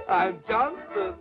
I'm Johnson.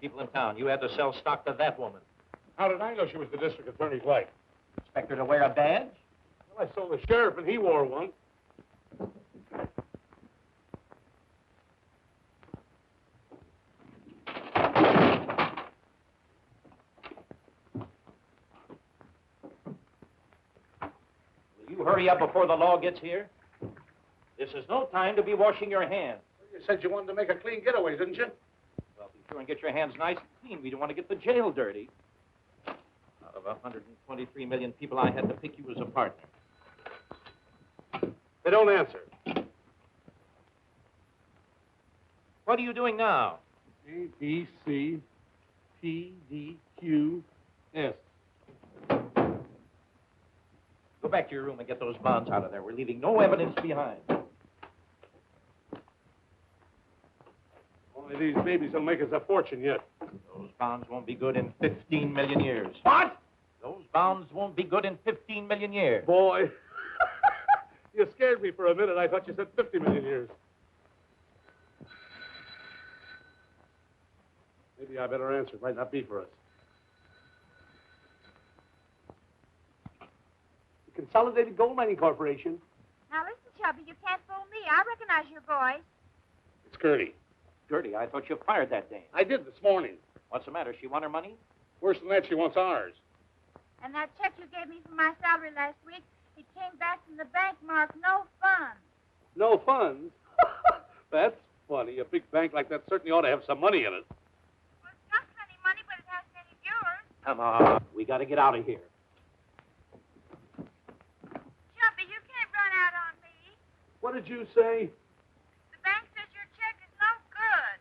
People in town. You had to sell stock to that woman. How did I know she was the district attorney's wife? Expect her to wear a badge? Well, I sold the sheriff and he wore one. Will you hurry up before the law gets here? This is no time to be washing your hands. Well, you said you wanted to make a clean getaway, didn't you? Well, be sure and get your hands nice and clean. We don't want to get the jail dirty. Out of 123 million people, I had to pick you as a partner. They don't answer. What are you doing now? A, B, C, P, D, Q, S. Go back to your room and get those bonds out of there. We're leaving no evidence behind. Only these babies will make us a fortune yet. Those bonds won't be good in 15 million years. What? Those bonds won't be good in 15 million years. Boy, you scared me for a minute. I thought you said 50 million years. Maybe I better answer. It might not be for us. The Consolidated Gold Mining Corporation. Now listen, Chubby, you can't fool me. I recognize your voice. It's Gertie. Gertie, I thought you fired that dame. I did this morning. What's the matter? She want her money? Worse than that, she wants ours. And that check you gave me for my salary last week, it came back from the bank marked no funds. No funds? That's funny. A big bank like that certainly ought to have some money in it. Well, it's got plenty money, but it hasn't any of yours. Come on. We got to get out of here. Chubby, you can't run out on me. What did you say? The bank says your check is no good.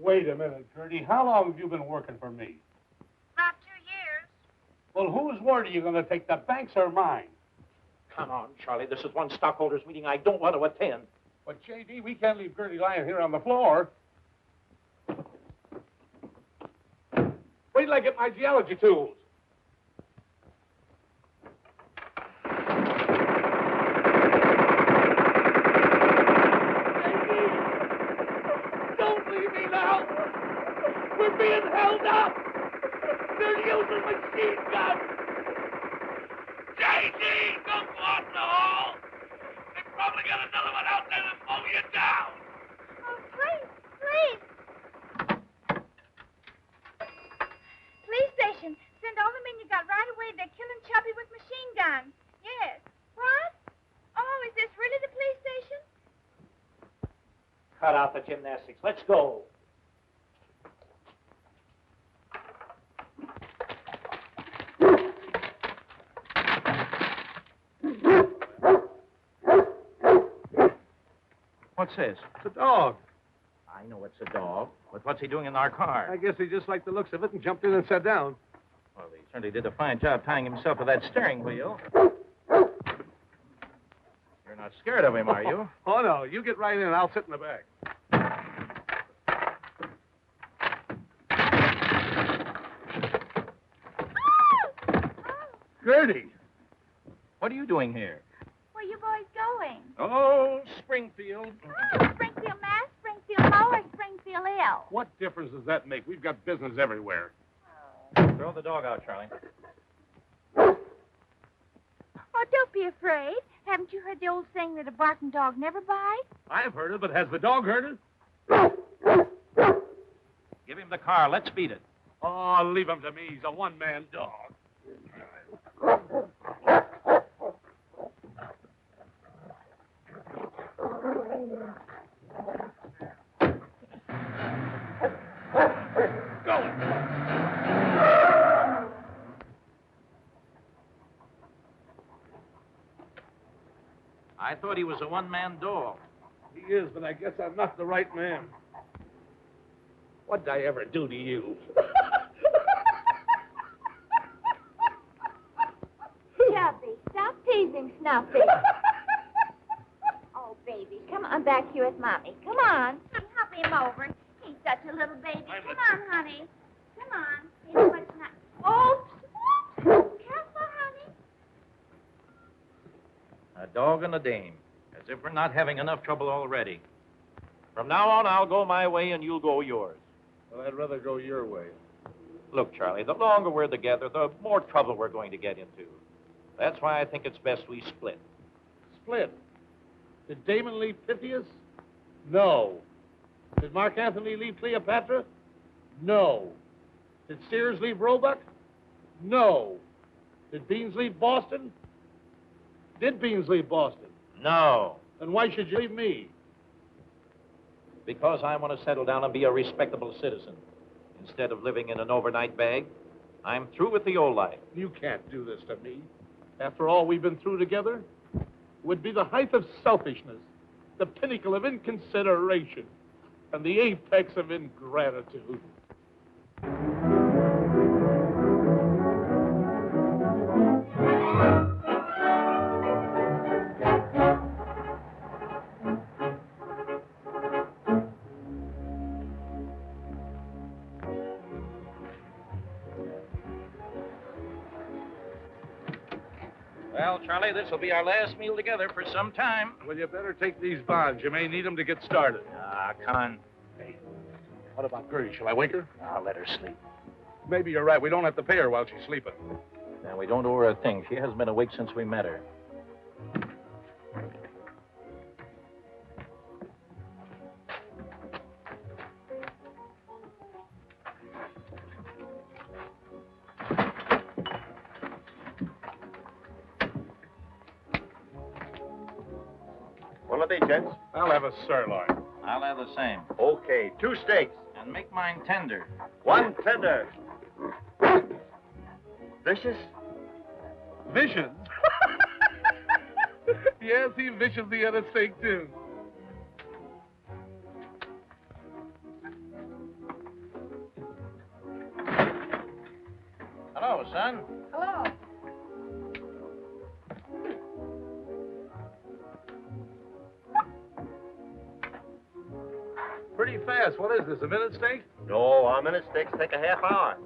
Wait a minute, Gertie. How long have you been working for me? About 2 years. Well, whose word are you going to take, the bank's or mine? Come on, Charlie. This is one stockholders meeting I don't want to attend. But, J.D., we can't leave Gertie lying here on the floor. Wait till I get my geology tools. Don't leave me now. We're being held up. They're using machine guns. J.D., don't go out in the hall. They've probably got another one out there to mow you down. Oh, please, please. Police station. Send all the men you got right away. They're killing Chubby with machine guns. Yes. What? Oh, is this really the police station? Cut out the gymnastics. Let's go. What's this? It's a dog. I know it's a dog, but what's he doing in our car? I guess he just liked the looks of it and jumped in and sat down. Well, he certainly did a fine job tying himself to that steering wheel. You're not scared of him, are you? Oh, no. You get right in and I'll sit in the back. Gertie! What are you doing here? Where you boys going? Oh, Springfield. Oh, Springfield, Mass, Springfield Mo, or Springfield L. What difference does that make? We've got business everywhere. Throw the dog out, Charlie. Oh, don't be afraid. Haven't you heard the old saying that a barking dog never bites? I've heard it, but has the dog heard it? Give him the car. Let's beat it. Oh, leave him to me. He's a one-man dog. I thought he was a one-man dog. He is, but I guess I'm not the right man. What'd I ever do to you? Chubby, stop teasing Snuffy. Oh, baby, come on back here with Mommy. Come on. Hop him over. He's such a little baby. Come on, honey. Come on. Here's what's not... Oh, careful, honey. A dog and a dame. As if we're not having enough trouble already. From now on, I'll go my way and you'll go yours. Well, I'd rather go your way. Look, Charlie, the longer we're together, the more trouble we're going to get into. That's why I think it's best we split. Split? Did Damon leave Pythias? No. Did Mark Anthony leave Cleopatra? No. Did Sears leave Roebuck? No. Did Beans leave Boston? Did Beans leave Boston? No. Then why should you leave me? Because I want to settle down and be a respectable citizen. Instead of living in an overnight bag, I'm through with the old life. You can't do this to me. After all we've been through together, it would be the height of selfishness, the pinnacle of inconsideration, and the apex of ingratitude. Well, Charlie, this will be our last meal together for some time. Well, you better take these bonds. You may need them to get started. Ah, come on. Hey, what about Gertie? Shall I wake her? I'll let her sleep. Maybe you're right. We don't have to pay her while she's sleeping. Now, we don't owe her a thing. She hasn't been awake since we met her. One of these, gents. I'll have a sirloin. I'll have the same. Okay, 2 steaks. And make mine tender. 1 tender. Vicious? Vicious? Yes, he viciously had a steak, too. Hello, son. Hello. Pretty fast. What is this, a minute steak? No, our minute steaks take a half hour.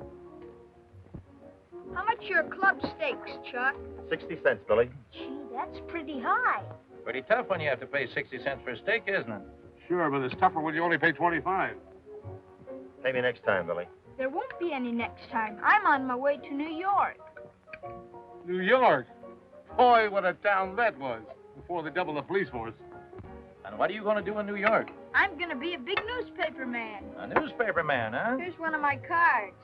How much are club steaks, Chuck? 60 cents, Billy. Gee, that's pretty high. Pretty tough when you have to pay 60 cents for a steak, isn't it? Sure, but it's tougher when you only pay 25. Pay me next time, Billy. There won't be any next time. I'm on my way to New York. New York? Boy, what a town that was before they doubled the police force. And what are you going to do in New York? I'm going to be a big newspaper man. A newspaper man, huh? Here's one of my cards.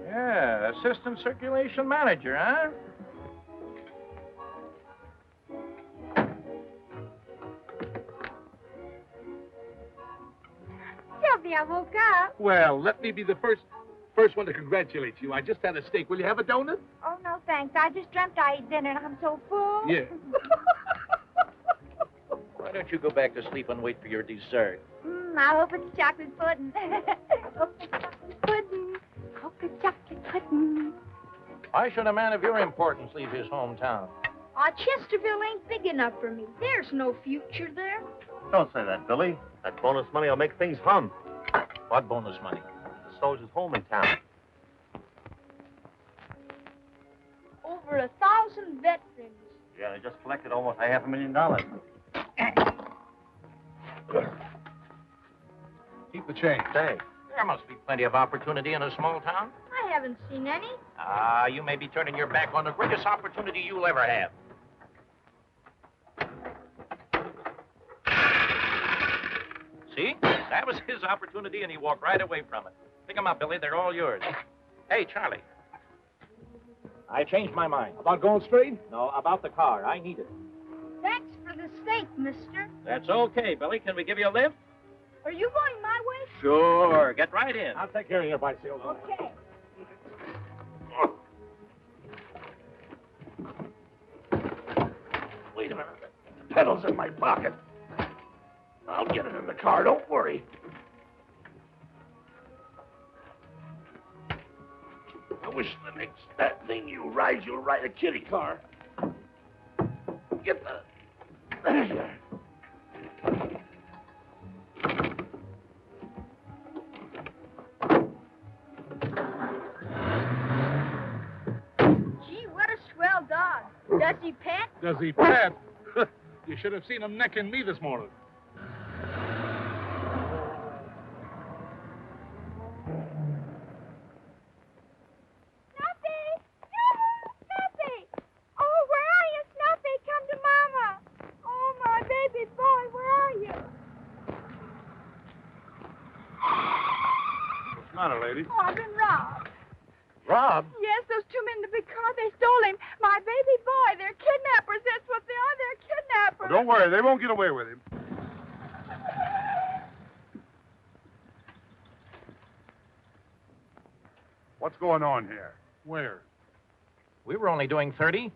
Yeah, assistant circulation manager, huh? Sylvia, I woke up. Well, let me be the first one to congratulate you. I just had a steak. Will you have a donut? Oh, no, thanks. I just dreamt I ate dinner and I'm so full. Yeah. Why don't you go back to sleep and wait for your dessert? I hope it's chocolate pudding. I hope it's chocolate pudding. Hope it's chocolate pudding. Why should a man of your importance leave his hometown? Chesterville ain't big enough for me. There's no future there. Don't say that, Billy. That bonus money will make things hum. What bonus money? The soldiers' home in town. Over 1,000 veterans. Yeah, they just collected almost $500,000. Keep the change. Thanks. There must be plenty of opportunity in a small town. I haven't seen any. You may be turning your back on the greatest opportunity you'll ever have. See? That was his opportunity, and he walked right away from it. Pick 'em up, Billy. They're all yours. Hey, Charlie. I changed my mind. About going straight? No, about the car. I need it. Thanks for the steak, mister. That's okay, Billy. Can we give you a lift? Are you going my way? Sure. Get right in. I'll take care of your bicycle. Okay. Wait a minute. The pedal's in my pocket. I'll get it in the car. Don't worry. I wish the next that thing you ride, you'll ride a kiddie car. Get the... There you are. Gee, what a swell dog. Does he pet? Does he pet? You should have seen him necking me this morning. Snuffy! Snuffy! Oh, where are you, Snuffy? Come to Mama. Oh, my baby boy, where are you? What's the matter, lady? Oh, I've been robbed. Robbed? Yes, those two men in the big car, they stole him. My baby boy, they're kidnappers. That's what they are. They're kidnappers. Don't worry, they won't get away with him. What's going on here? Where? We were only doing 30.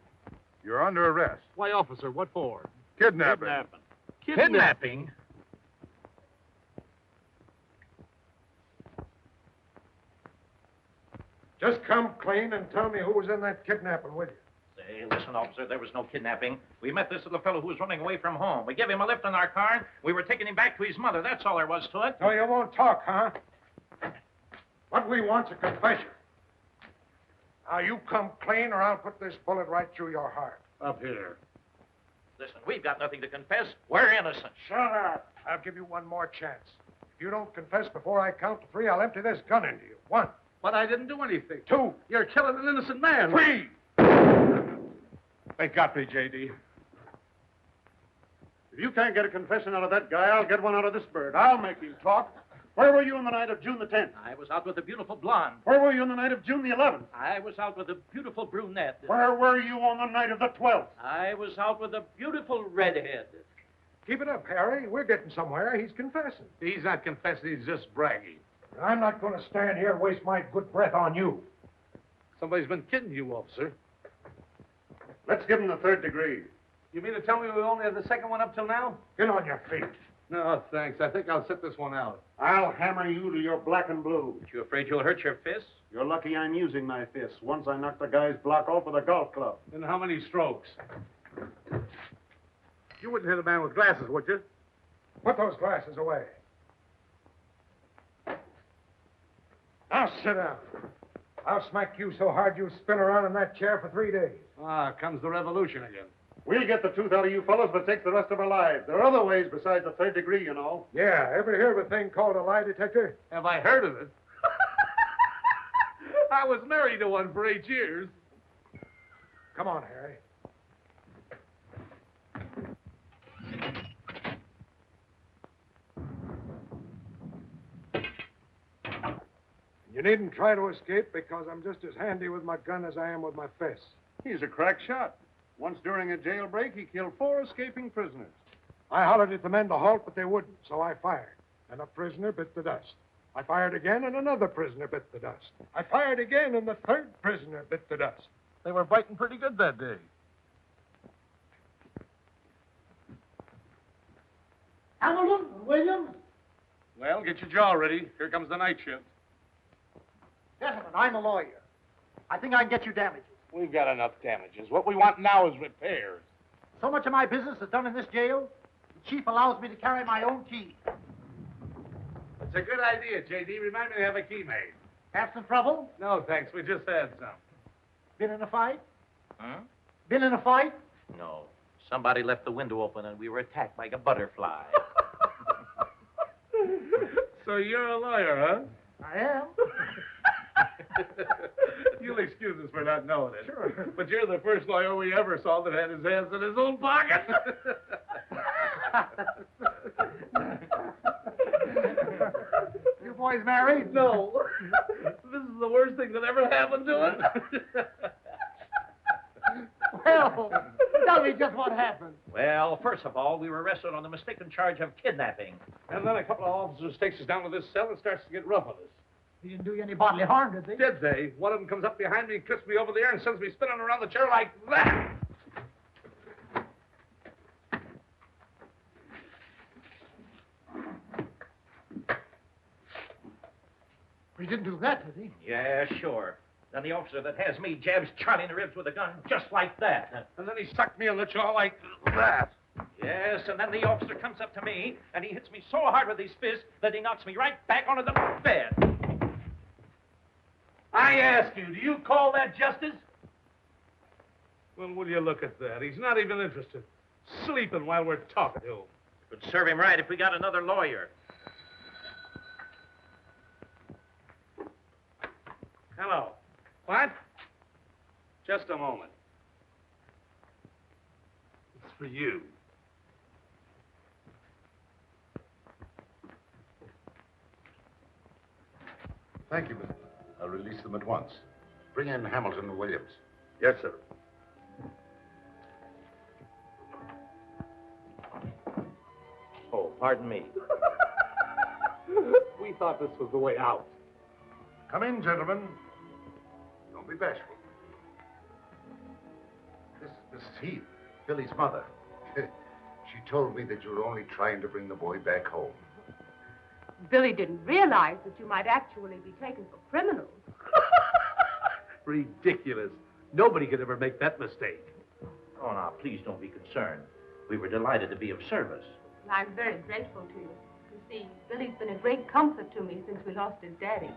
You're under arrest. Why, officer, what for? Kidnapping. Kidnapping? Just come clean and tell me who was in that kidnapping with you. Say, listen, officer, there was no kidnapping. We met this little fellow who was running away from home. We gave him a lift in our car. We were taking him back to his mother. That's all there was to it. So you won't talk, huh? What we want's a confession. Now, you come clean or I'll put this bullet right through your heart. Up here. Listen, we've got nothing to confess. We're innocent. Shut up. I'll give you one more chance. If you don't confess before I count to 3, I'll empty this gun into you. 1. But I didn't do anything. 2. You're killing an innocent man. 3. They got me, J.D. If you can't get a confession out of that guy, I'll get one out of this bird. I'll make him talk. Where were you on the night of June the 10th? I was out with a beautiful blonde. Where were you on the night of June the 11th? I was out with a beautiful brunette. Where were you on the night of the 12th? I was out with a beautiful redhead. Keep it up, Harry. We're getting somewhere. He's confessing. He's not confessing, he's just bragging. I'm not going to stand here and waste my good breath on you. Somebody's been kidding you, officer. Let's give him the 3rd degree. You mean to tell me we only have the second one up till now? Get on your feet. No, thanks. I think I'll sit this one out. I'll hammer you till you're black and blue. Aren't you afraid you'll hurt your fists? You're lucky I'm using my fists. Once I knocked the guy's block off with a golf club. And how many strokes? You wouldn't hit a man with glasses, would you? Put those glasses away. Now sit down. I'll smack you so hard you spin around in that chair for 3 days. Ah, comes the revolution again. We'll get the truth out of you fellows, but it takes the rest of our lives. There are other ways besides the 3rd degree, you know. Yeah, ever hear of a thing called a lie detector? Have I heard of it? I was married to one for 8 years. Come on, Harry. You needn't try to escape because I'm just as handy with my gun as I am with my fists. He's a crack shot. Once during a jailbreak, he killed 4 escaping prisoners. I hollered at the men to halt, but they wouldn't, so I fired. And a prisoner bit the dust. I fired again, and another prisoner bit the dust. I fired again, and the 3rd prisoner bit the dust. They were biting pretty good that day. Hamilton, Williams? Well, get your jaw ready. Here comes the night shift. Gentlemen, I'm a lawyer. I think I can get you damages. We've got enough damages. What we want now is repairs. So much of my business is done in this jail, the chief allows me to carry my own key. It's a good idea, J.D. Remind me to have a key made. Have some trouble? No, thanks. We just had some. Been in a fight? Huh? Been in a fight? No. Somebody left the window open and we were attacked like a butterfly. So you're a lawyer, huh? I am. You'll excuse us for not knowing it. Sure. But you're the first lawyer we ever saw that had his hands in his own pocket. boy's married? No. This is the worst thing that ever happened to us. Well, tell me just what happened. Well, first of all, we were arrested on the mistaken charge of kidnapping. And then a couple of officers takes us down to this cell and starts to get rough on us. He didn't do you any bodily harm, did they? Did they? One of them comes up behind me and twists me over the ear and sends me spinning around the chair like that. He didn't do that, did he? Yeah, sure. Then the officer that has me jabs Charlie in the ribs with a gun just like that. And then he sucked me on the jaw like that. Yes, and then the officer comes up to me, and he hits me so hard with his fist that he knocks me right back onto the bed. I ask you, do you call that justice? Well, will you look at that? He's not even interested. Sleeping while we're talking to him. Would serve him right if we got another lawyer. Hello. What? Just a moment. It's for you. Thank you, Mr. I'll release them at once. Bring in Hamilton and Williams. Yes, sir. Oh, pardon me. We thought this was the way out. Come in, gentlemen. Don't be bashful. This is Mrs. Heath, Billy's mother. She told me that you were only trying to bring the boy back home. Billy didn't realize that you might actually be taken for criminals. Ridiculous. Nobody could ever make that mistake. Oh, now, please don't be concerned. We were delighted to be of service. I'm very grateful to you. You see, Billy's been a great comfort to me since we lost his daddy.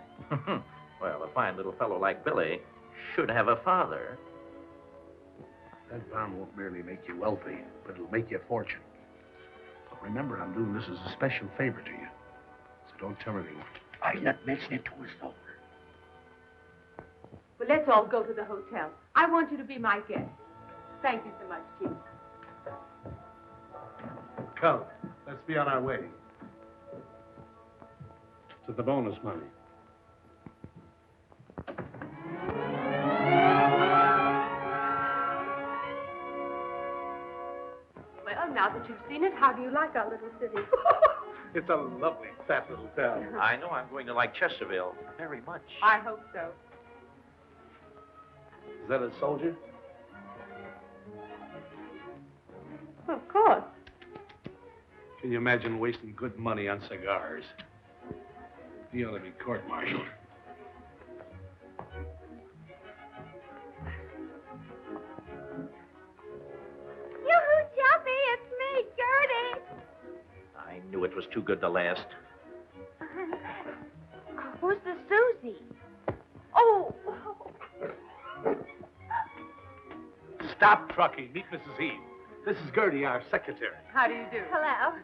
Well, a fine little fellow like Billy should have a father. That bond won't merely make you wealthy, but it'll make you a fortune. But remember, I'm doing this as a special favor to you. So don't tell anyone. I'll not mention it to us, no. Well, let's all go to the hotel. I want you to be my guest. Thank you so much, Chic. Come, let's be on our way. To the bonus money. Well, now that you've seen it, how do you like our little city? It's a lovely, fat little town. I know I'm going to like Chesterville very much. I hope so. Is that a soldier? Of course. Can you imagine wasting good money on cigars? He ought to be court-martialed. Yoo-hoo, Chuffy, it's me, Gertie. I knew it was too good to last. Who's the Susie? Oh. Stop trucking. Meet Mrs. Heath. This is Gertie, our secretary. How do you do? Hello.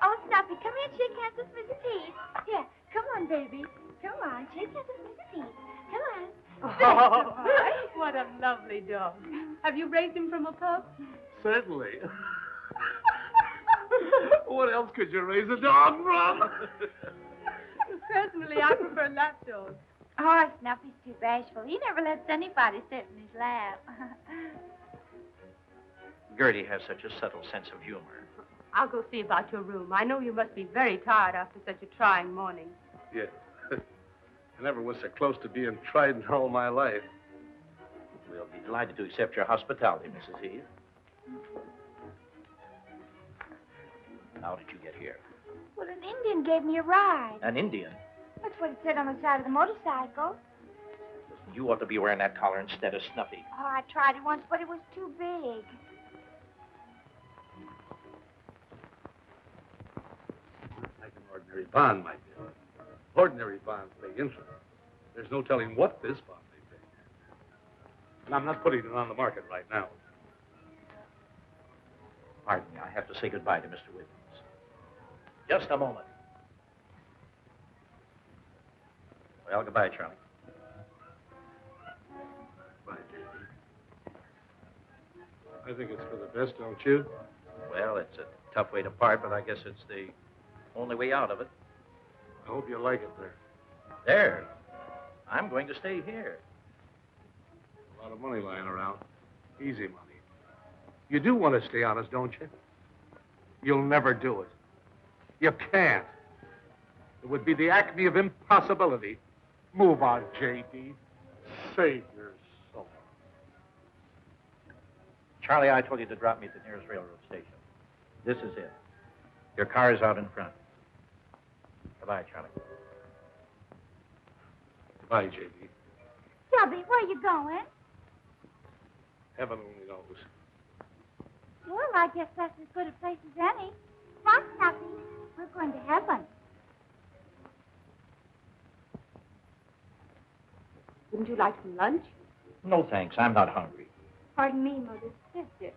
Oh, Snuffy, come here and shake hands with Mrs. Heath. Here, come on, baby. Come on, shake hands with Mrs. Heath. Come on. Oh, what a lovely dog. Have you raised him from a pup? Certainly. What else could you raise a dog from? Personally, I prefer lapdogs. Oh, Snuffy's too bashful. He never lets anybody sit in his lap. Gertie has such a subtle sense of humor. I'll go see about your room. I know you must be very tired after such a trying morning. Yeah. I never was so close to being tried in all my life. We'll be delighted to accept your hospitality, Mrs. Heath. How did you get here? Well, an Indian gave me a ride. An Indian? That's what it said on the side of the motorcycle. Listen, you ought to be wearing that collar instead of Snuffy. Oh, I tried it once, but it was too big. Like an ordinary bond might be. Ordinary bonds pay interest. There's no telling what this bond may pay. And I'm not putting it on the market right now. Pardon me, I have to say goodbye to Mr. Williams. Just a moment. Well, goodbye, Charlie. Bye, Davy. I think it's for the best, don't you? Well, it's a tough way to part, but I guess it's the only way out of it. I hope you like it there. There. I'm going to stay here. A lot of money lying around. Easy money. You do want to stay honest, don't you? You'll never do it. You can't. It would be the acme of impossibility. Move on, J.D. Save your soul. Charlie, I told you to drop me at the nearest railroad station. This is it. Your car is out in front. Goodbye, Charlie. Goodbye, J.D. Chubby, where you going? Heaven only knows. Well, I guess that's as good a place as any. Come on, Chubby. We're going to heaven. Wouldn't you like some lunch? No, thanks. I'm not hungry. Pardon me, Mother. Sister.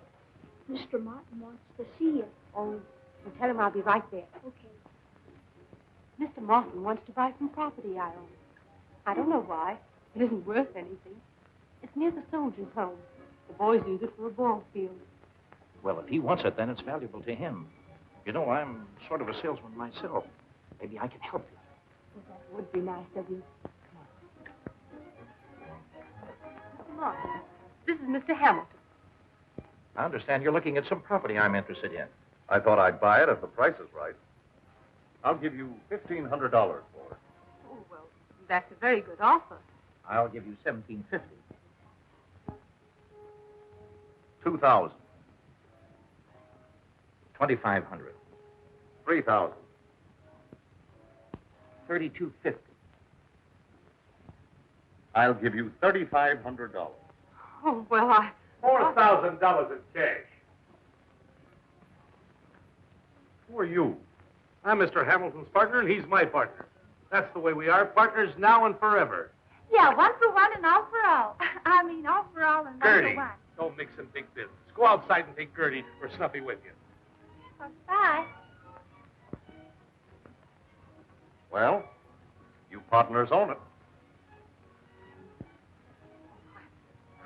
Mr. Martin wants to see you. Oh, well, tell him I'll be right there. Okay. Mr. Martin wants to buy some property I own. I don't know why. It isn't worth anything. It's near the soldiers' home. The boys use it for a ball field. Well, if he wants it, then it's valuable to him. You know, I'm sort of a salesman myself. Maybe I can help you. Well, that would be nice of you. Mr. Martin, this is Mr. Hamilton. I understand you're looking at some property I'm interested in. I thought I'd buy it if the price is right. I'll give you $1,500 for it. Oh, well, that's a very good offer. I'll give you $1,750. 2,000. 2,500. 3,000. 3,250. I'll give you $3,500. Oh, well, I... $4,000 in cash. Who are you? I'm Mr. Hamilton's partner, and he's my partner. That's the way we are, partners now and forever. Yeah, one for one and all for all. I mean, all for all and one Gertie, for one. don't mix in big business. Go outside and take Gertie or Snuffy with you. Oh, bye. Well, you partners own it.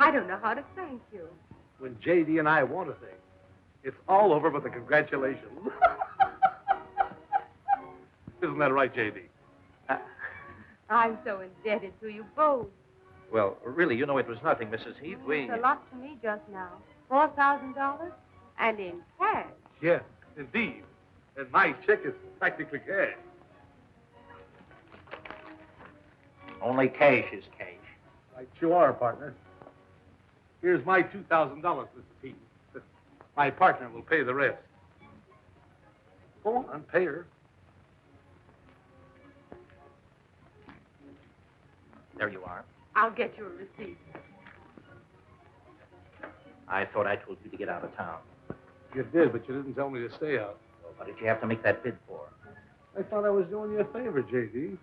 I don't know how to thank you. When J.D. and I want a thing, it's all over but the congratulations. Isn't that right, J.D.? I'm so indebted to you both. Well, really, you know, it was nothing, Mrs. Heath. It's a lot to me just now. $4,000 and in cash. Yes, indeed. And my check is practically cash. Only cash is cash. Right you are, partner. Here's my $2,000, Mrs. Heath. My partner will pay the rest. Go on, pay her. There you are. I'll get you a receipt. I thought I told you to get out of town. You did, but you didn't tell me to stay out. Well, what did you have to make that bid for? I thought I was doing you a favor, J.D.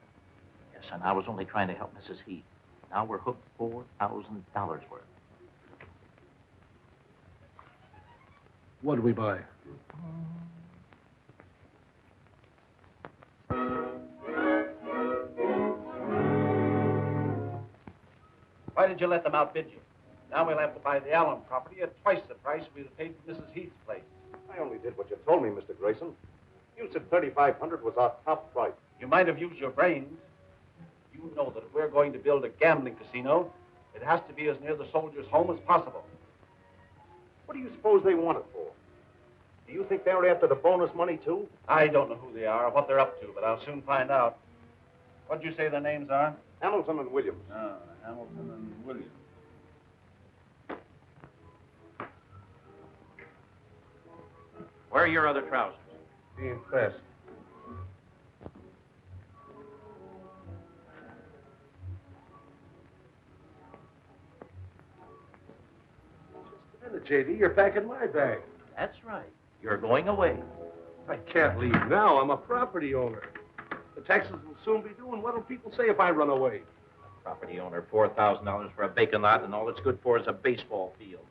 Yes, and I was only trying to help Mrs. Heath. Now we're hooked $4,000 worth. What do we buy? Why did you let them outbid you? Now we'll have to buy the Allen property at twice the price we'd have paid for Mrs. Heath's place. I only did what you told me, Mr. Grayson. You said $3,500 was our top price. You might have used your brains. You know that if we're going to build a gambling casino, it has to be as near the soldiers' home as possible. What do you suppose they want it for? Do you think they're after the bonus money, too? I don't know who they are or what they're up to, but I'll soon find out. What'd you say their names are? Hamilton and Williams. Hamilton and Williams. Where are your other trousers? Being fast. Just a minute, J.D. You're packing my bag. That's right. You're going away. I can't leave now. I'm a property owner. The taxes will soon be due, and what'll people say if I run away? Property owner, $4,000 for a vacant lot, and all it's good for is a baseball field.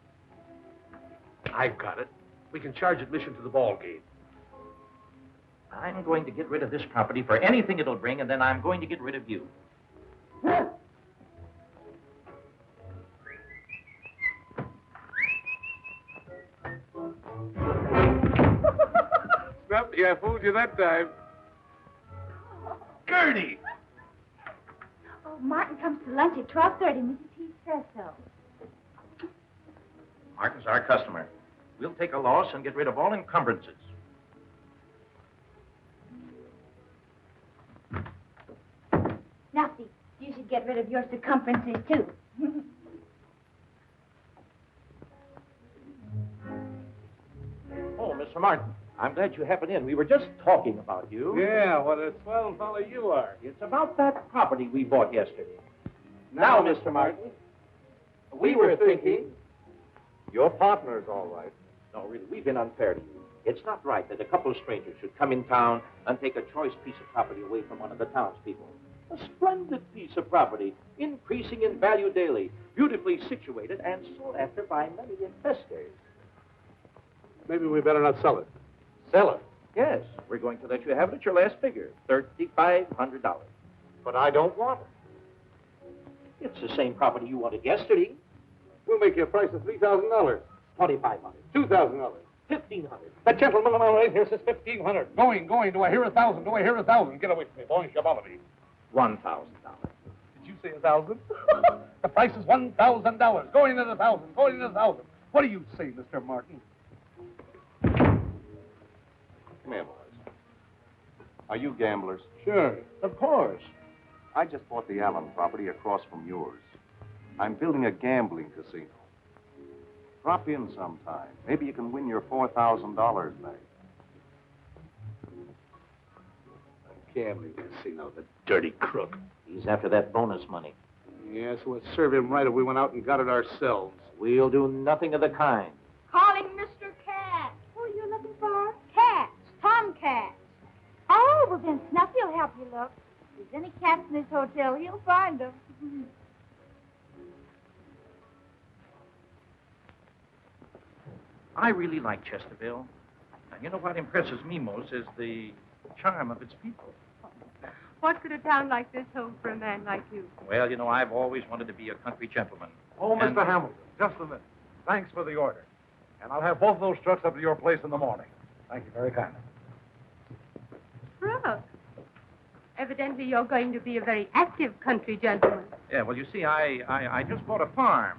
I've got it. We can charge admission to the ball game. I'm going to get rid of this property for anything it'll bring, and then I'm going to get rid of you. Snuffy, I fooled you that time. Gertie! Martin comes to lunch at 12:30. Mrs. Heath says so. Martin's our customer. We'll take a loss and get rid of all encumbrances. Now, see, you should get rid of your circumferences, too. Oh, Mr. Martin, I'm glad you happened in. We were just talking about you. Yeah, what a swell fellow you are. It's about that property we bought yesterday. Now, Mr. Martin, we were thinking... Your partner's all right. No, really, we've been unfair to you. It's not right that a couple of strangers should come in town and take a choice piece of property away from one of the townspeople. A splendid piece of property, increasing in value daily, beautifully situated and sought after by many investors. Maybe we better not sell it. Sell it? Yes, we're going to let you have it at your last figure, $3,500. But I don't want it. It's the same property you wanted yesterday. We'll make you a price of $3,000. $2,500. $2,000. $1,500. That gentleman right here says $1,500. Going. Do I hear 1,000? Do I hear 1,000? Get away from me, boy. You're bothering me. $1,000. Did you say 1,000? The price is $1,000. Going at 1,000. Going at 1,000. What do you say, Mr. Martin? Come here, boys. Are you gamblers? Sure. Of course. I just bought the Allen property across from yours. I'm building a gambling casino. Drop in sometime. Maybe you can win your $4,000 back. A gambling casino, the dirty crook. He's after that bonus money. Yes, well, it'd serve him right if we went out and got it ourselves. We'll do nothing of the kind. Calling Mr. Cat. Who are you looking for? Cats. Tomcats. Oh, well, then Snuffy will help you look. If there's any cats in this hotel, he'll find them. I really like Chesterville. And you know what impresses me most is the charm of its people. What could a town like this hold for a man like you? Well, you know, I've always wanted to be a country gentleman. Oh, And- Mr. Hamilton, just a minute. Thanks for the order. And I'll have both those trucks up to your place in the morning. Thank you very kindly. Brooke. Evidently you're going to be a very active country gentleman. Yeah, well, you see, I just bought a farm.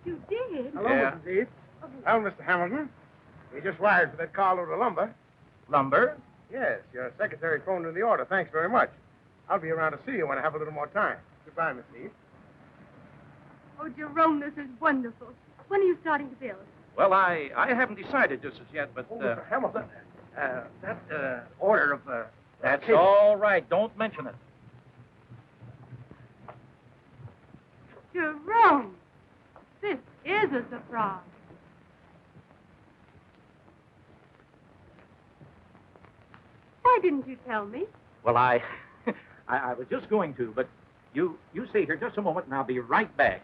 You did? Hello, Yeah. Mrs. Heath. Well, Mr. Hamilton, we just wired for that carload of lumber. Lumber? Yes, your secretary phoned in the order. Thanks very much. I'll be around to see you when I have a little more time. Goodbye, Miss Heath. Oh, Jerome, this is wonderful. When are you starting to build? Well, I haven't decided just as yet, but... Mr. Hamilton, That order of... That's all right. Don't mention it. Jerome, this is a surprise. Why didn't you tell me? Well, I was just going to, but you stay here just a moment, and I'll be right back.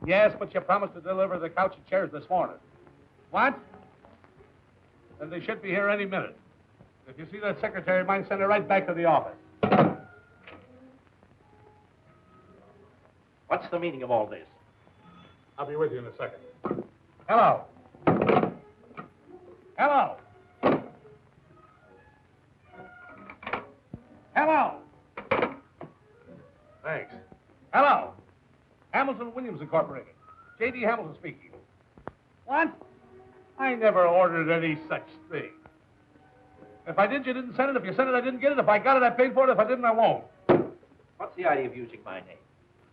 Yes, but you promised to deliver the couch and chairs this morning. What? Then they should be here any minute. If you see that secretary of mine, send her right back to the office. What's the meaning of all this? I'll be with you in a second. Hello. Hello. Hello. Thanks. Hello. Hamilton Williams Incorporated. J.D. Hamilton speaking. What? I never ordered any such thing. If I did, you didn't send it. If you sent it, I didn't get it. If I got it, I paid for it. If I didn't, I won't. What's the idea of using my name?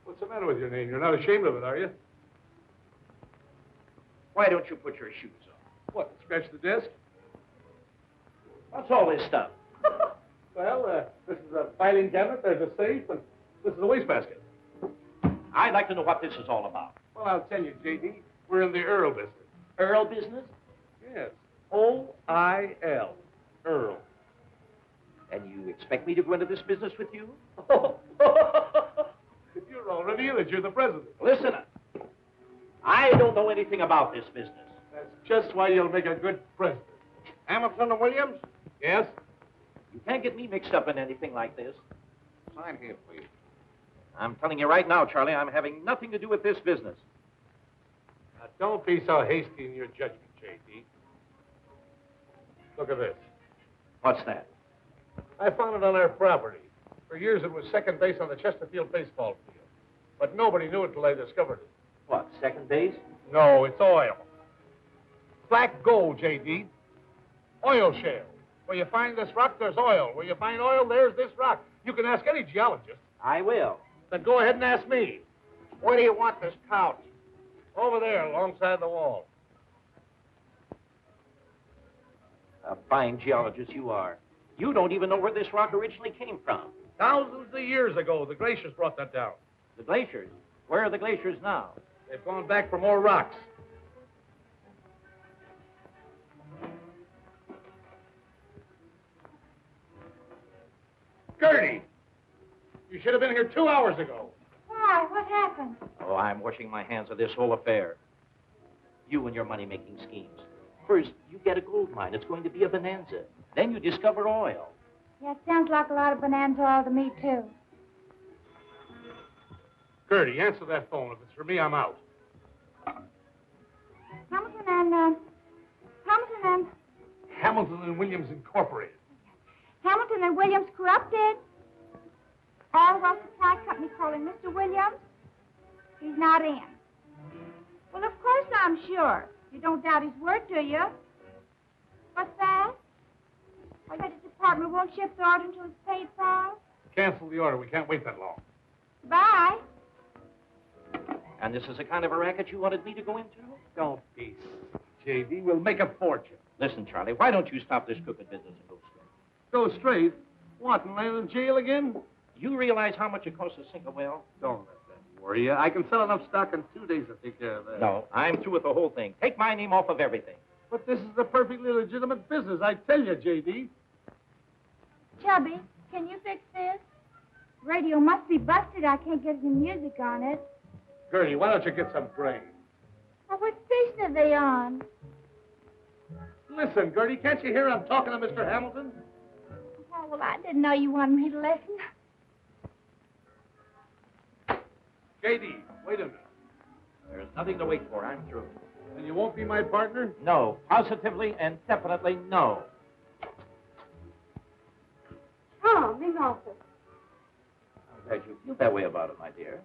What's the matter with your name? You're not ashamed of it, are you? Why don't you put your shoes on? What, scratch the disc? What's all this stuff? Well, this is a filing cabinet, there's a safe, and this is a wastebasket. I'd like to know what this is all about. Well, I'll tell you, J.D., we're in the Earl business. Earl business? Yes. O-I-L. Earl. And you expect me to go into this business with you? You're already in it. You're the president. Listen, I don't know anything about this business. That's just why you'll make a good president. Hamilton and Williams? Yes? You can't get me mixed up in anything like this. Sign here, please. I'm telling you right now, Charlie, I'm having nothing to do with this business. Now, don't be so hasty in your judgment, J.D. Look at this. What's that? I found it on our property. For years, it was second base on the Chesterville baseball field. But nobody knew it until they discovered it. What, second base? No, it's oil. Black gold, J.D. Oil shale. Where you find this rock, there's oil. Where you find oil, there's this rock. You can ask any geologist. I will. Then go ahead and ask me. Where do you want this couch? Over there, alongside the wall. A fine geologist you are. You don't even know where this rock originally came from. Thousands of years ago, the glaciers brought that down. The glaciers? Where are the glaciers now? They've gone back for more rocks. Gertie! You should have been here 2 hours ago. Why? What happened? Oh, I'm washing my hands of this whole affair. You and your money-making schemes. First, you get a gold mine. It's going to be a bonanza. Then you discover oil. Yeah, it sounds like a lot of bonanza oil to me, too. Gertie, answer that phone. If it's for me, I'm out. Hamilton and Williams Incorporated. Hamilton and Williams corrupted. All well supply company calling Mr. Williams. He's not in. Well, of course I'm sure. You don't doubt his word, do you? What's that? I bet his department won't ship the order until it's paid for. Cancel the order. We can't wait that long. Bye. And this is the kind of a racket you wanted me to go into? Don't be silly, J.D. We'll make a fortune. Listen, Charlie, why don't you stop this crooked business and go straight? Go straight? What, and land in jail again? You realize how much it costs to sink a well? Don't let that worry you. I can sell enough stock in 2 days to take care of that. No, I'm through with the whole thing. Take my name off of everything. But this is a perfectly legitimate business, I tell you, J.D. Chubby, can you fix this? Radio must be busted. I can't get any music on it. Gertie, why don't you get some brains? Oh, what station are they on? Listen, Gertie, can't you hear I'm talking to Mr. Hamilton? Oh, well, I didn't know you wanted me to listen. J.D., wait a minute. There's nothing to wait for. I'm through. And you won't be my partner? No. Positively and definitely no. Oh, Miss Olsen. I'm glad you feel that way about it, my dear.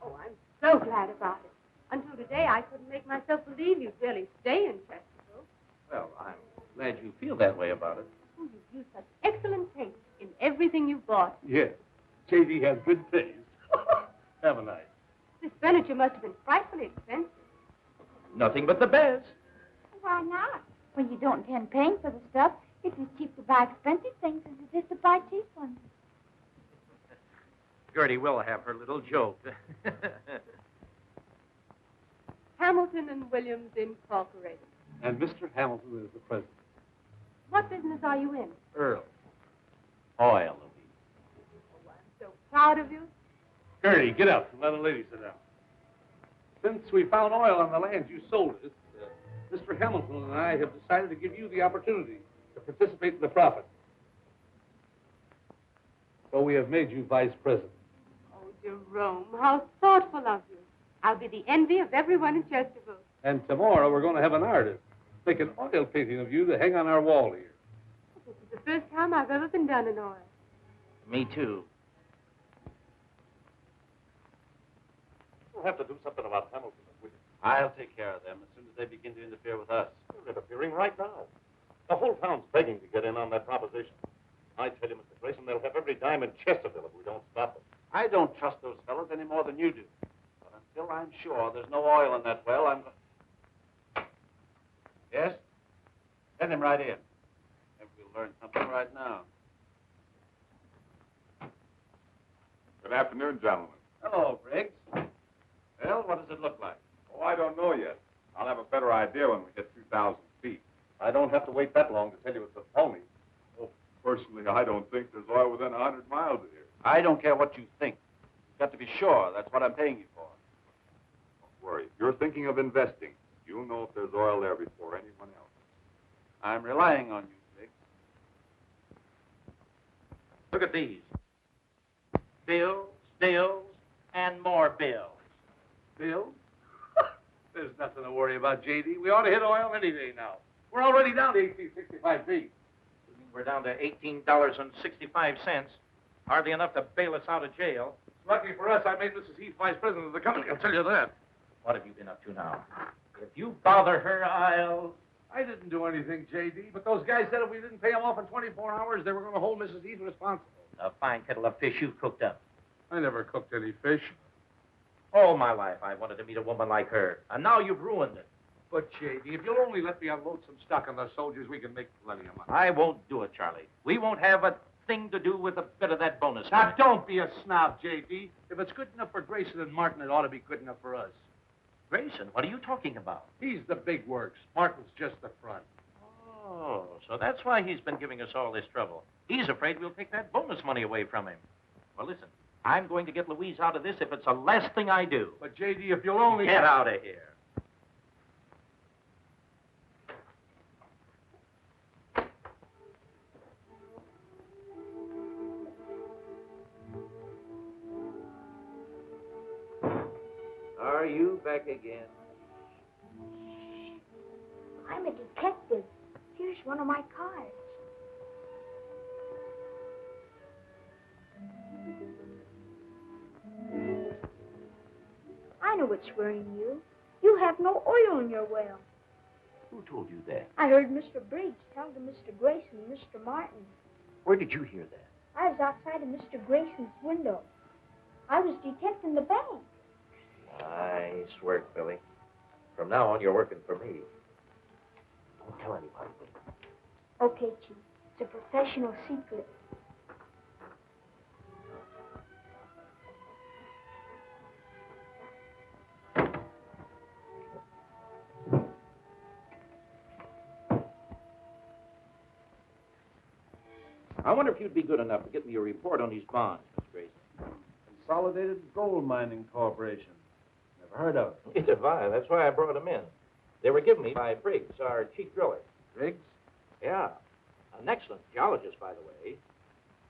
Oh, I'm so glad about it. Until today, I couldn't make myself believe you'd really stay in Chesterville. Well, I'm glad you feel that way about it. Oh, you've used such excellent taste in everything you've bought. Yes. J.D. has good taste. Have a night. This furniture must have been frightfully expensive. Nothing but the best. Why not? Well, you don't intend paying for the stuff. It's as cheap to buy expensive things as it is to buy cheap ones. Gertie will have her little joke. Hamilton and Williams Incorporated. And Mr. Hamilton is the president. What business are you in? Earl. Oil, Louise. Oh, I'm so proud of you. Gertie, get up and let a lady sit down. Since we found oil on the land you sold us, Mr. Hamilton and I have decided to give you the opportunity to participate in the profit. So we have made you vice president. Oh, Jerome, how thoughtful of you. I'll be the envy of everyone in Chesterville. And tomorrow we're going to have an artist make an oil painting of you to hang on our wall here. This is the first time I've ever been done in oil. Me too. We'll have to do something about Hamilton and Williams. I'll take care of them as soon as they begin to interfere with us. They're interfering right now. The whole town's begging to get in on that proposition. I tell you, Mr. Grayson, they'll have every dime in Chesterville if we don't stop them. I don't trust those fellows any more than you do. But until I'm sure there's no oil in that well, I'm going... Yes? Send him right in. Maybe we'll learn something right now. Good afternoon, gentlemen. Hello, Briggs. Well, what does it look like? Oh, I don't know yet. I'll have a better idea when we hit 2,000 feet. I don't have to wait that long to tell you it's a phony. Oh, personally, I don't think there's oil within 100 miles of here. I don't care what you think. You've got to be sure. That's what I'm paying you for. Don't worry. If you're thinking of investing, you'll know if there's oil there before anyone else. I'm relying on you, Briggs. Look at these. Bills, bills, and more bills. Bill? There's nothing to worry about, J.D. We ought to hit oil any day now. We're already down to 1865 feet. We're down to $18.65. Hardly enough to bail us out of jail. Lucky for us, I made Mrs. Heath vice president of the company, I'll tell you that. What have you been up to now? If you bother her, I'll... I didn't do anything, J.D., but those guys said if we didn't pay them off in 24 hours, they were going to hold Mrs. Heath responsible. A fine kettle of fish you've cooked up. I never cooked any fish. All my life I wanted to meet a woman like her, and now you've ruined it. But, J.D., if you'll only let me unload some stock on the soldiers, we can make plenty of money. I won't do it, Charlie. We won't have a thing to do with a bit of that bonus. Now, don't be a snob, J.D. If it's good enough for Grayson and Martin, it ought to be good enough for us. Grayson, what are you talking about? He's the big works. Martin's just the front. Oh, so that's why he's been giving us all this trouble. He's afraid we'll take that bonus money away from him. Well, listen, I'm going to get Louise out of this if it's the last thing I do. But, J.D., if you'll only... Get out of here. Are you back again? I'm a detective. Here's one of my cards. I know what's worrying you. You have no oil in your well. Who told you that? I heard Mr. Briggs tell to Mr. Grayson and Mr. Martin. Where did you hear that? I was outside of Mr. Grayson's window. I was detecting the bank. Nice work, Billy. From now on, you're working for me. Don't tell anybody. Okay, Chief. It's a professional secret. I wonder if you'd be good enough to get me a report on these bonds, Mr. Grayson. Consolidated Gold Mining Corporation. Never heard of it. Neither have I. That's why I brought them in. They were given me by Briggs, our chief driller. Briggs? Yeah. An excellent geologist, by the way.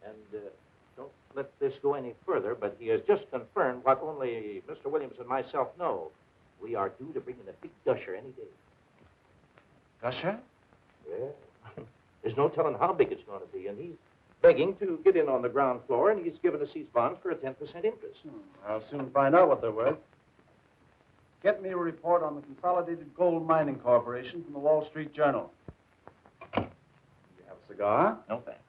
And don't let this go any further, but he has just confirmed what only Mr. Williams and myself know. We are due to bring in a big gusher any day. Gusher? Yeah. There's no telling how big it's going to be, and he's begging to get in on the ground floor, and he's given us these bonds for a 10% interest. I'll soon find out what they're worth. Get me a report on the Consolidated Gold Mining Corporation from the Wall Street Journal. You have a cigar? No, thanks.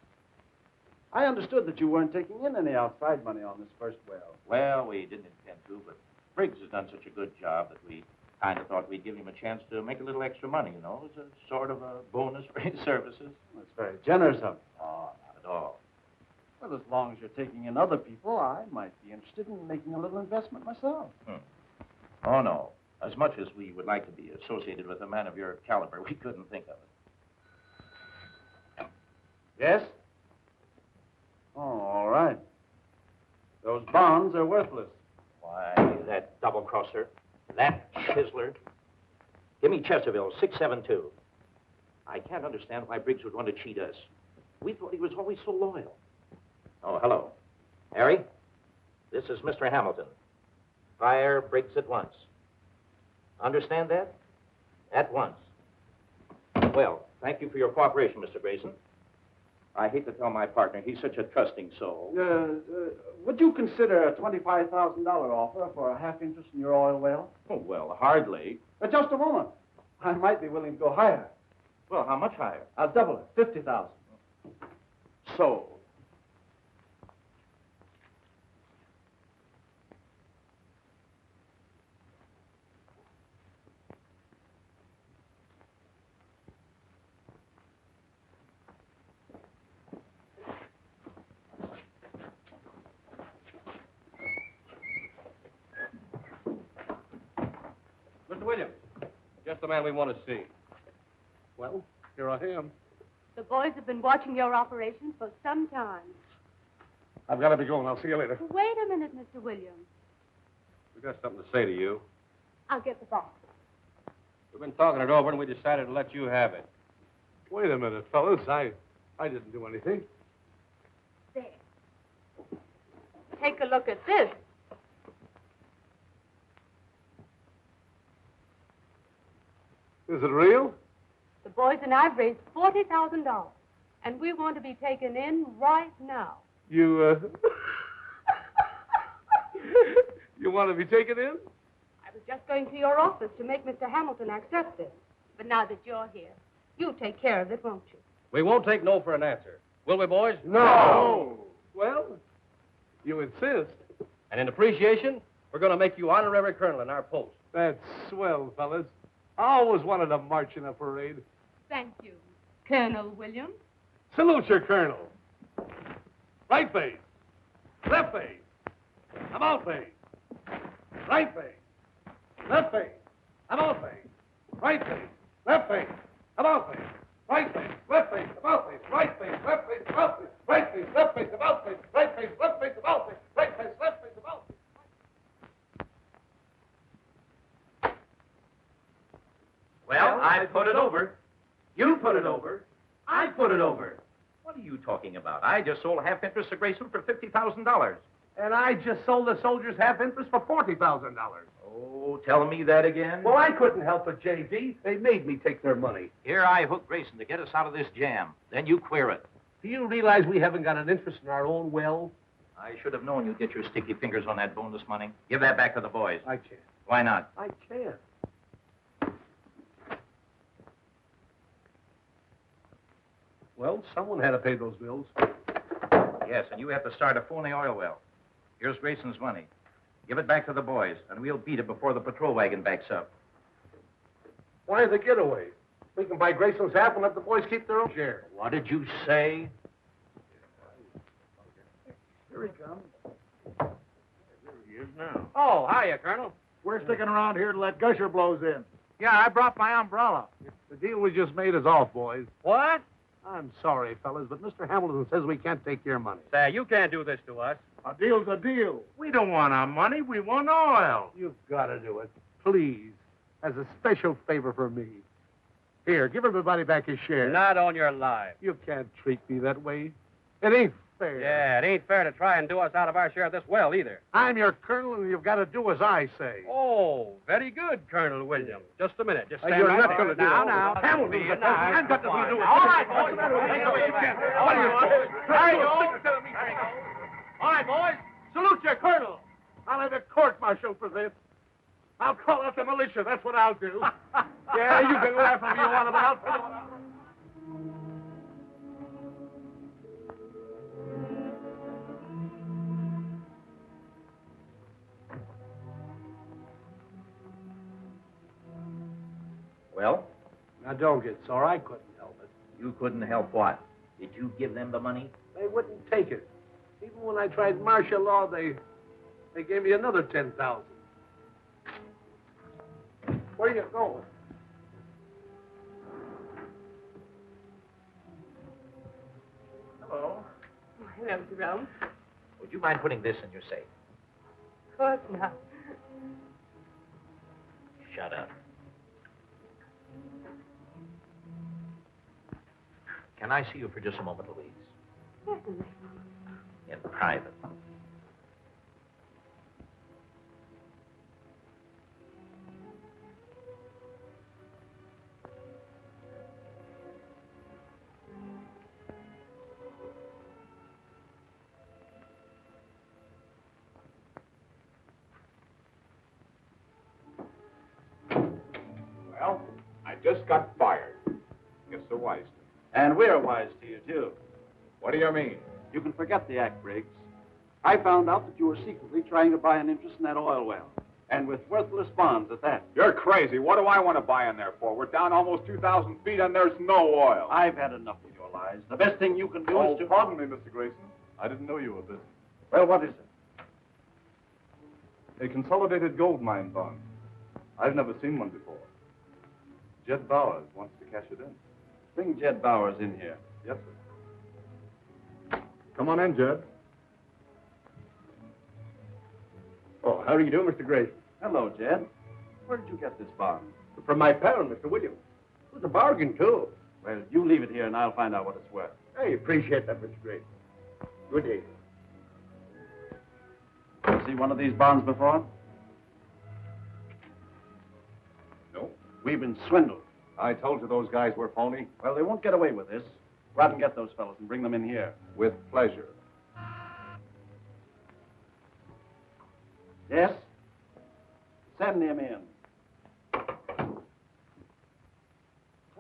I understood that you weren't taking in any outside money on this first well. Well, we didn't intend to, but Briggs has done such a good job that we kind of thought we'd give him a chance to make a little extra money, you know, as a sort of a bonus for his services. That's very generous of you. Oh, not at all. Well, as long as you're taking in other people, I might be interested in making a little investment myself. Oh, no. As much as we would like to be associated with a man of your caliber, we couldn't think of it. Yes? Oh, all right. Those bonds are worthless. Why, that double-crosser, that chiseler. Give me Chesterville, 672. I can't understand why Briggs would want to cheat us. We thought he was always so loyal. Oh, hello. Harry, this is Mr. Hamilton. Fire Briggs at once. Understand that? At once. Well, thank you for your cooperation, Mr. Grayson. I hate to tell my partner, he's such a trusting soul. Would you consider a $25,000 offer for a half interest in your oil well? Oh, well, hardly. Just a moment. I might be willing to go higher. Well, how much higher? I'll double it, $50,000. Sold. Mr. Williams, just the man we want to see. Well, here I am. The boys have been watching your operations for some time. I've got to be going. I'll see you later. Wait a minute, Mr. Williams. We've got something to say to you. I'll get the box. We've been talking it over, and we decided to let you have it. Wait a minute, fellas. I didn't do anything. There. Take a look at this. Is it real? The boys and I've raised $40,000, and we want to be taken in right now. You, you want to be taken in? I was just going to your office to make Mr. Hamilton accept it. But now that you're here, you take care of it, won't you? We won't take no for an answer. Will we, boys? No. Well, you insist. And in appreciation, we're going to make you honorary colonel in our post. That's swell, fellas. I always wanted to march in a parade. Thank you, Colonel Williams. Salute your colonel. Right face. Left face. About face. Right face. Left face. About face. Right face. Left face. About face. Right face. Left face. About face. Right face. Left face. About face. Right face. Left face. About face. Right face. Left face. About face. Right face. Left face. About face. Well, I put it over. You put it over. I put it over. What are you talking about? I just sold half interest to Grayson for $50,000. And I just sold the soldiers half interest for $40,000. Oh, tell me that again. Well, I couldn't help it, J.D. They made me take their money. Here I hook Grayson to get us out of this jam. Then you queer it. Do you realize we haven't got an interest in our own well? I should have known you'd get your sticky fingers on that bonus money. Give that back to the boys. I can't. Why not? I can't. Well, someone had to pay those bills. Yes, and you have to start a phony oil well. Here's Grayson's money. Give it back to the boys, and we'll beat it before the patrol wagon backs up. Why the getaway? We can buy Grayson's half and let the boys keep their own share. What did you say? Here he comes. There he is now. Oh, hiya, Colonel. We're sticking around here to let Gusher blows in. Yeah, I brought my umbrella. The deal we just made is off, boys. What? I'm sorry, fellas, but Mr. Hamilton says we can't take your money. Say, you can't do this to us. A deal's a deal. We don't want our money. We want oil. You've got to do it. Please. As a special favor for me. Here, give everybody back his share. Not on your life. You can't treat me that way. It ain't fair. Yeah, it ain't fair to try and do us out of our share of this well, either. I'm your colonel, and you've got to do as I say. Oh, very good, Colonal Williams. Just a minute. Just stand you're right not there. going to do Now, that. now. Hamilton's the president. I've got nothing to do with it. All right, boys. Take it away, man. What are you doing? There you go. All right, boys. Salute your colonel. I'll have a court-martial for this. I'll call out the militia. That's what I'll do. Yeah, you can laugh if you want, but I'll tell you what I'll do. Well, Now, don't get sore. I couldn't help it. you couldn't help what? Did you give them the money? They wouldn't take it. Even when I tried martial law, they gave me another $10,000. Where are you going? Hello. Hello, Jerome. Would you mind putting this in your safe? Of course not. Shut up. Can I see you for just a moment, Louise? Certainly. In private. Well, I just got fired. Guess they're wise to me. And we're wise to you, too. What do you mean? You can forget the act, Briggs. I found out that you were secretly trying to buy an interest in that oil well. And with worthless bonds at that. You're crazy. What do I want to buy in there for? We're down almost 2,000 feet and there's no oil. I've had enough of your lies. The best thing you can do is to... Pardon me, Mr. Grayson. I didn't know you were busy. Well, what is it? A consolidated gold mine bond. I've never seen one before. Jed Bowers wants to cash it in. Bring Jed Bowers in here. Yes, sir. Come on in, Jed. Oh, how do you do, Mr. Grayson? Hello, Jed. Where did you get this bond? From my pal, Mr. Williams. It was a bargain, too. Well, you leave it here and I'll find out what it's worth. I appreciate that, Mr. Grayson. Good day. You see one of these bonds before? No. We've been swindled. I told you those guys were phony. Well, they won't get away with this. Go out and get those fellows and bring them in here. With pleasure. Yes? Send him in.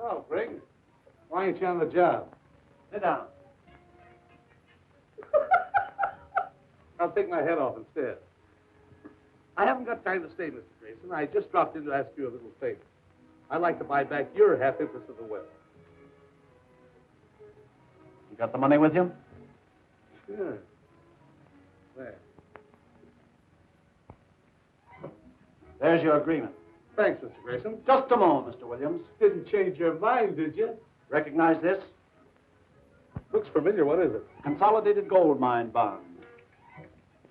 Oh, Greg. Why ain't you on the job? Sit down. I'll take my head off instead. I haven't got time to stay, Mr. Grayson. I just dropped in to ask you a little favor. I'd like to buy back your half interest of the well. You got the money with you? Sure. There. There's your agreement. Thanks, Mr. Grayson. Just a moment, Mr. Williams. Didn't change your mind, did you? Recognize this? Looks familiar. What is it? Consolidated gold mine bond.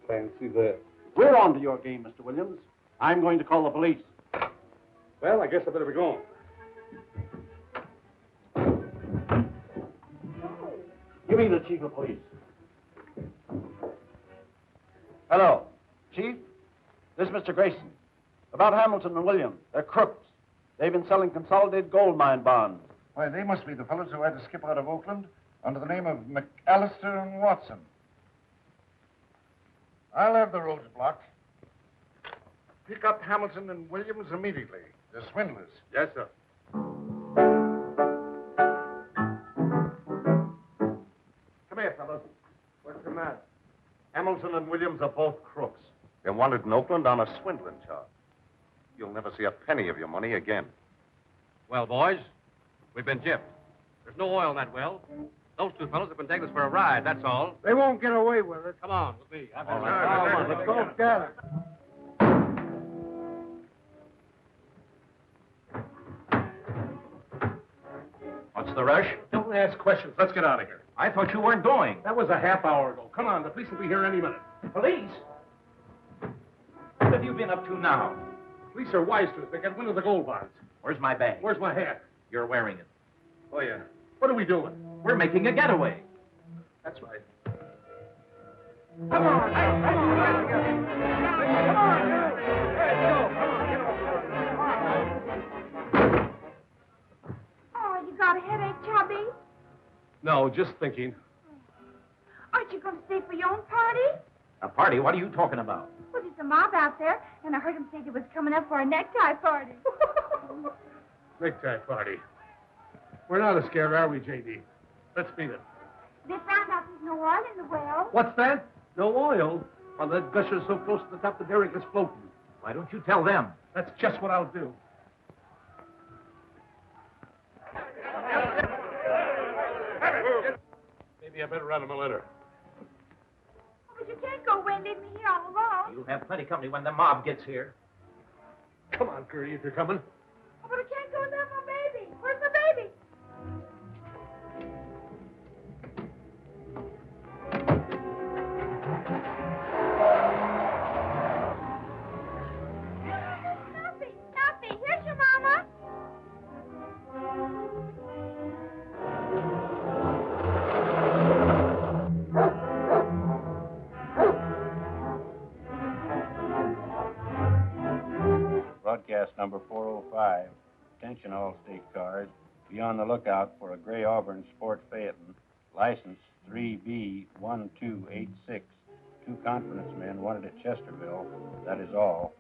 Fancy that. We're on to your game, Mr. Williams. I'm going to call the police. Well, I guess I better be going. Give me the chief of police. Hello. Chief, this is Mr. Grayson. About Hamilton and Williams. They're crooks. They've been selling consolidated gold mine bonds. Why, they must be the fellows who had to skip out of Oakland under the name of McAllister and Watson. I'll have the roads blocked. Pick up Hamilton and Williams immediately. They're swindlers. Yes, sir. Come here, fellas. What's the matter? Hamilton and Williams are both crooks. They're wanted in Oakland on a swindling charge. You'll never see a penny of your money again. Well, boys, we've been gypped. There's no oil in that well. Those two fellows have been taking us for a ride, that's all. They won't get away with it. Come on, with me. All right. Let's go get it. What's the rush? Don't ask questions. Let's get out of here. I thought you weren't going. That was a half hour ago. Come on, the police will be here any minute. Police? What have you been up to now? Police are wise to us. They got wind of the gold bonds. Where's my bag? Where's my hat? You're wearing it. Oh, yeah. What are we doing? We're making a getaway. That's right. Come on. Come on. Come on. Let's go. Come on. Get over. Oh, you got a headache, Chubby? No, just thinking. Aren't you going to stay for your own party? A party? What are you talking about? Well, there's a mob out there, and I heard him say they was coming up for a necktie party. Necktie party. We're not as scared, are we, J.D.? Let's meet it. They found out there's no oil in the well. What's that? No oil? Well, that gusher's so close to the top, the derrick is floating. Why don't you tell them? That's just what I'll do. Maybe I better write him a letter. But you can't go away and leave me here all alone. You'll have plenty company when the mob gets here. Come on, Curry, if you're coming. Oh, but I can't go without my baby. Where's my baby? Snuffy, here's your mama. Broadcast number 405. Attention all state cars. Be on the lookout for a gray Auburn Sport Phaeton. License 3B1286. 2 confidence men wanted at Chesterville. That is all.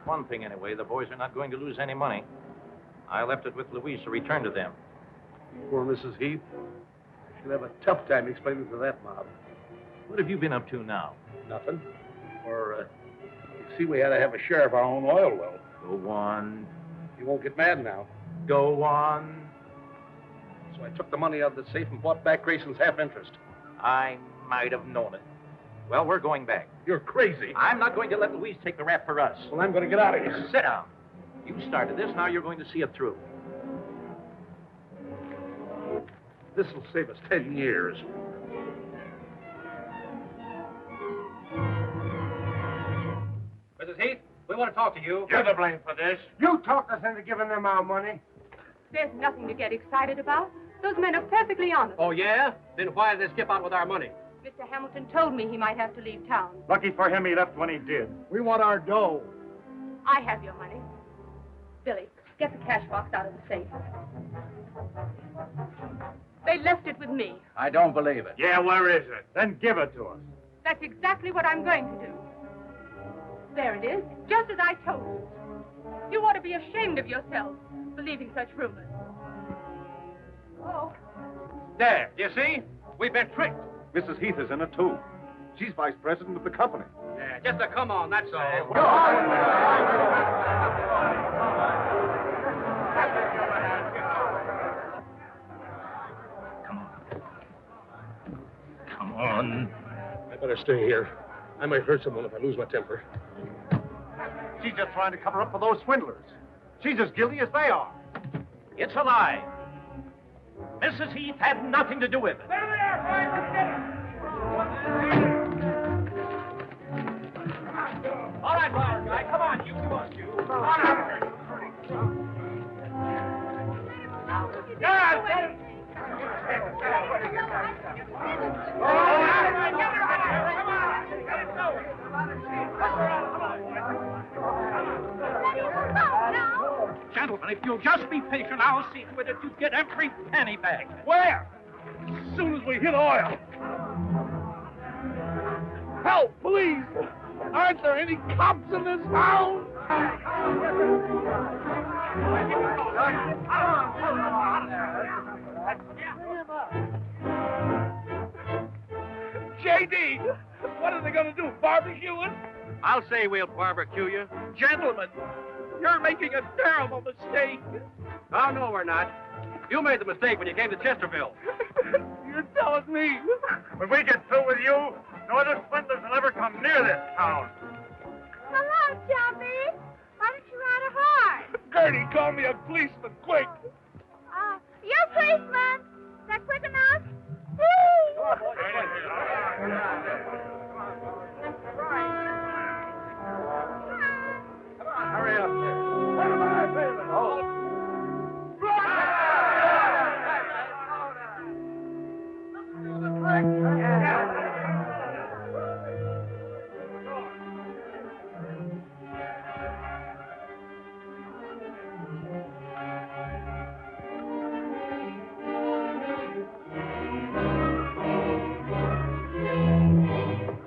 One thing, anyway, the boys are not going to lose any money. I left it with Louise to return to them. Poor Mrs. Heath. She'll have a tough time explaining to that mob. What have you been up to now? Nothing. You see, we had to have a share of our own oil well. Go on. You won't get mad now. Go on. So I took the money out of the safe and bought back Grayson's half interest. I might have known it. Well, we're going back. You're crazy. I'm not going to let Louise take the rap for us. Well, I'm going to get out of here. Sit down. You started this, now you're going to see it through. This'll save us 10 years. Mrs. Heath, we want to talk to you. You're to blame for this. You talked us into giving them our money. There's nothing to get excited about. Those men are perfectly honest. Oh, yeah? Then why did they skip out with our money? Mr. Hamilton told me he might have to leave town. Lucky for him, he left when he did. We want our dough. I have your money. Billy, get the cash box out of the safe. They left it with me. I don't believe it. Yeah, where is it? Then give it to us. That's exactly what I'm going to do. There it is, just as I told you. You ought to be ashamed of yourself, believing such rumors. Oh. There, you see? We've been tricked. Mrs. Heath is in it, too. She's vice president of the company. Yeah, just a come on, that's all. Come on. I better stay here. I might hurt someone if I lose my temper. She's just trying to cover up for those swindlers. She's as guilty as they are. It's a lie. Mrs. Heath had nothing to do with it. All right, Flower Guy, come on, you. Come on out. Gentlemen, if you'll just be patient, I'll see to it that you get every penny back. Where? As soon as we hit oil. Help, please! Aren't there any cops in this town? J.D., what are they going to do, barbecue us? I'll say we'll barbecue you. Gentlemen, you're making a terrible mistake. Oh, no, we're not. You made the mistake when you came to Chesterville. You're telling me. When we get through with you, no other swindlers will ever come near this town. Hello, Chubby. Why don't you ride a horse? Gertie, call me a policeman, quick. You policeman. Is that quick enough? Woo! Hurry up. What am I feeling? Oh.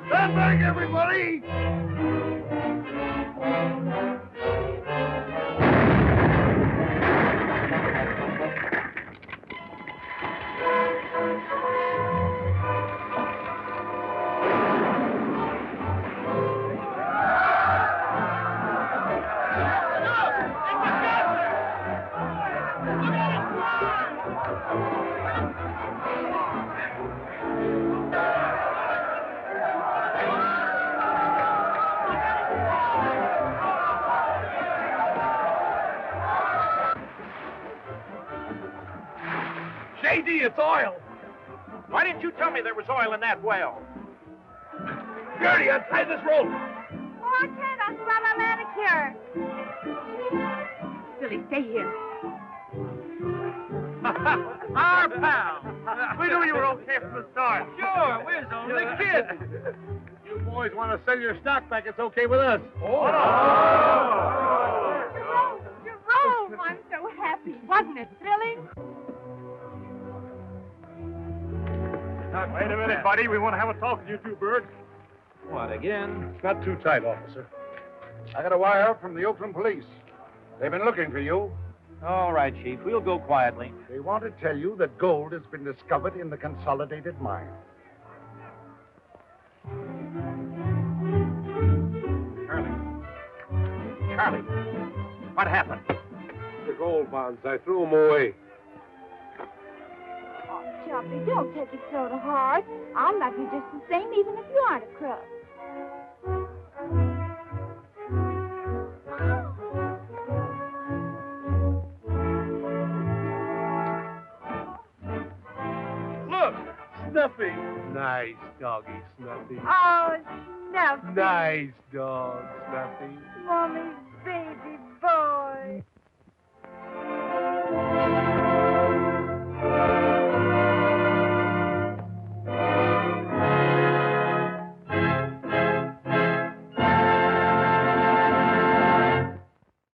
Stand back, everybody! J.D., it's oil. Why didn't you tell me there was oil in that well? Gertie, untie this rope. Oh, I can't. I'm about my manicure. Billy, stay here. Our pal. We knew you were okay from the start. Sure, we're only kidding. You boys want to sell your stock back, it's okay with us. Jerome, I'm so happy. Wasn't it thrilling? Wait a minute, buddy. We want to have a talk with you two birds. What, again? Not too tight, officer. I got a wire up from the Oakland police. They've been looking for you. All right, Chief. We'll go quietly. They want to tell you that gold has been discovered in the Consolidated mine. Charlie, what happened? The gold bonds, I threw them away. Oh, Chubby, don't take it so to heart. I'll love you just the same, even if you aren't a crook. Snuffy. Nice doggy, Snuffy. Oh, Snuffy. Nice dog, Snuffy. Mommy